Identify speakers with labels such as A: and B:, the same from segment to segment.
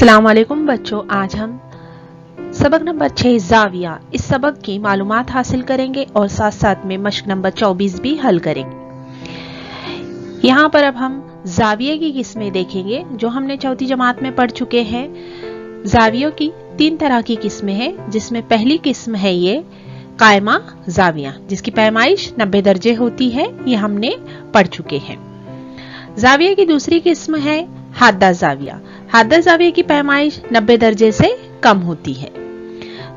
A: अस्सलाम वालेकुम बच्चों, आज हम सबक नंबर 6 जाविया इस सबक की मालूमात हासिल करेंगे और साथ साथ में मश्क नंबर 24 भी हल करेंगे। यहाँ पर अब हम जाविये की किस्में देखेंगे जो हमने चौथी जमात में पढ़ चुके हैं। जावियों की 3 तरह की किस्में हैं, जिसमें पहली किस्म है ये कायमा जाविया, जिसकी पैमाइश 90 दर्जे होती है, ये हमने पढ़ चुके हैं। जाविया की दूसरी किस्म है हादा जाविया। हादा जाविया की पैमाइश 90 दर्जे से कम होती है।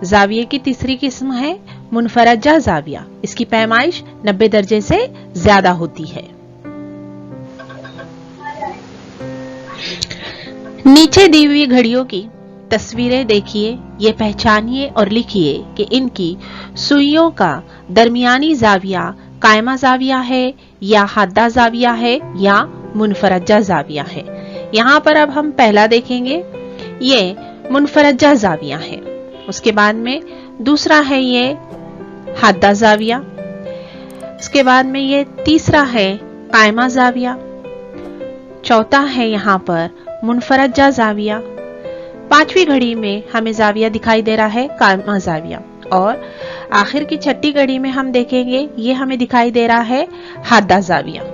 A: जाविये की तीसरी किस्म है मुनफरजा जाविया, इसकी पैमाइश 90 दर्जे से ज्यादा होती है। नीचे दी हुई घड़ियों की तस्वीरें देखिए, ये पहचानिए और लिखिए कि इनकी सुइयों का दरमियानी जाविया कायमा जाविया है या हादा जाविया है या मुनफरजा जाविया है। यहाँ पर अब हम पहला देखेंगे, ये मुनफरजा जाविया है। उसके बाद में दूसरा है ये हादा जाविया। उसके बाद में ये तीसरा है कायमा जाविया। चौथा है यहाँ पर मुनफरजा जाविया। 5वीं घड़ी में हमें जाविया दिखाई दे रहा है कायमा जाविया, और आखिर की 6ठी घड़ी में हम देखेंगे ये हमें दिखाई दे रहा है हादा जाविया।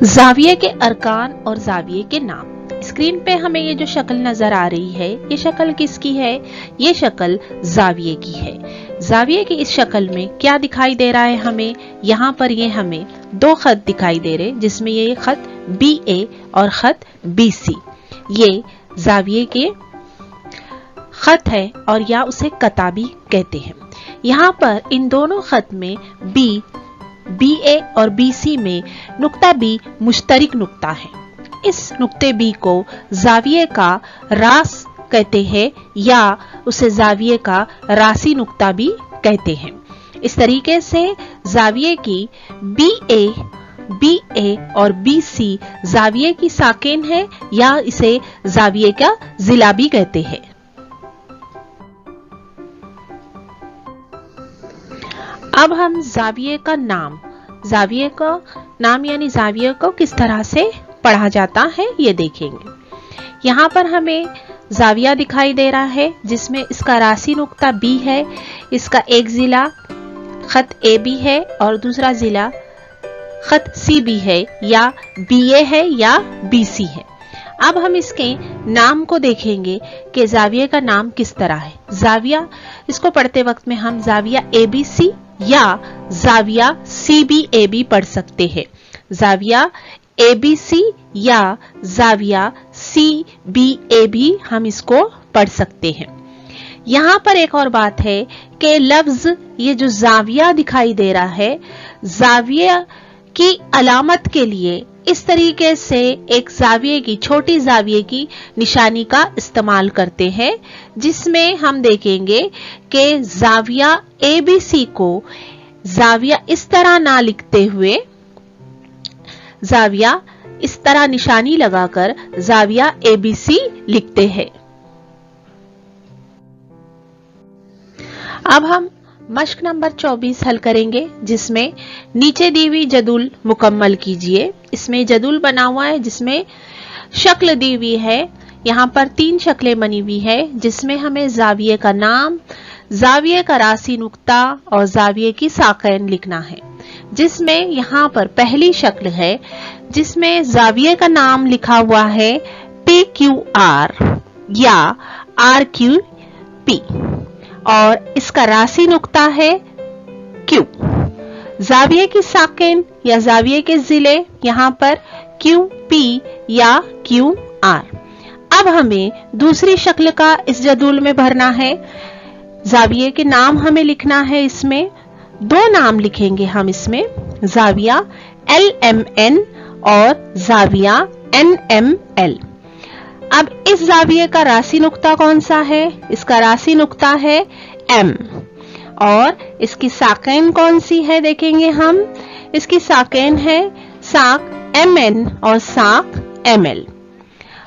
A: जाविये के अरकान और जाविये के नाम। स्क्रीन पे हमें ये जो शक्ल नजर आ रही है, ये शक्ल किसकी है? ये शक्ल जाविये की है। जाविये की इस शक्ल में क्या दिखाई दे रहा है हमें? यहाँ पर ये हमें 2 खत दिखाई दे रहे, जिसमें ये खत BA और खत BC, ये जाविये के खत है और या उसे कताबी कहते हैं। यहाँ पर इन दोनों खत में BA और BC में नुक्ता B मुश्तरिक नुक्ता है। इस नुक्ते B को जाविये का रास कहते हैं या उसे जाविये का रासी नुक्ता भी कहते हैं। इस तरीके से जाविये की BA और BC जाविये की साकिन है या इसे जाविये का जिला भी कहते हैं। अब हम जाविये का नाम यानी जाविये को किस तरह से पढ़ा जाता है ये देखेंगे। यहाँ पर हमें जाविया दिखाई दे रहा है, जिसमें इसका रासी नुक्ता B है, इसका एक जिला खत AB है और दूसरा जिला खत CB है या BA है या BC है। अब हम इसके नाम को देखेंगे कि जाविये का नाम किस तरह है। जाविया, इसको पढ़ते वक्त में हम जाविया ABC या जाविया CBAB पढ़ सकते हैं। जाविया ABC या जाविया CBAB हम इसको पढ़ सकते हैं। यहाँ पर एक और बात है कि लफ्ज ये जो जाविया दिखाई दे रहा है, जाविया की अलामत के लिए इस तरीके से एक जाविये की, छोटी जाविये की निशानी का इस्तेमाल करते हैं, जिसमें हम देखेंगे कि जाविया ABC को जाविया इस तरह ना लिखते हुए जाविया इस तरह निशानी लगाकर जाविया ABC लिखते हैं। अब हम मश्क नंबर 24 हल करेंगे, जिसमें नीचे दी हुई जदूल मुकम्मल कीजिए। इसमें जदूल बना हुआ है जिसमें शक्ल दी हुई है। यहाँ पर 3 शक्लें बनी हुई है, जिसमें हमें जाविये का नाम, जाविये का रासी नुक्ता और जाविये की साकैन लिखना है। जिसमें यहाँ पर पहली शक्ल है जिसमें जाविये का नाम लिखा हुआ है PQR या RQP और इसका रासी नुक्ता है Q। जाविये की साकिन या जाविये के जिले यहाँ पर QP या QR। अब हमें दूसरी शक्ल का इस जदूल में भरना है। जाविये के नाम हमें लिखना है। इसमें 2 नाम लिखेंगे हम इसमें, जाविया LMN और जाविया NML। अब इस जाविये का रासी नुक्ता कौन सा है? इसका रासी नुक्ता है M और इसकी साकैन कौन सी है देखेंगे हम। इसकी साकैन है साक MN और साक ML।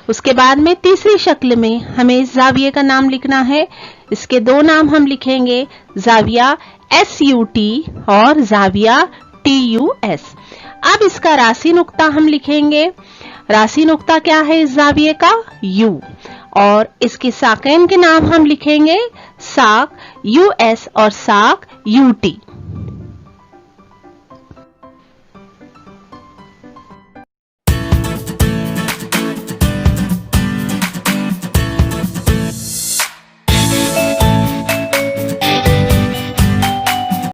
A: उसके बाद में तीसरी शक्ल में हमें जाविये का नाम लिखना है। इसके 2 नाम हम लिखेंगे, जाविया SUT और जाविया TUS। अब इसका राशि नुक्ता हम लिखेंगे। राशि नुक्ता क्या है इस जाविये का? यू। और इसके साकैन के नाम हम लिखेंगे साक US और साक UT।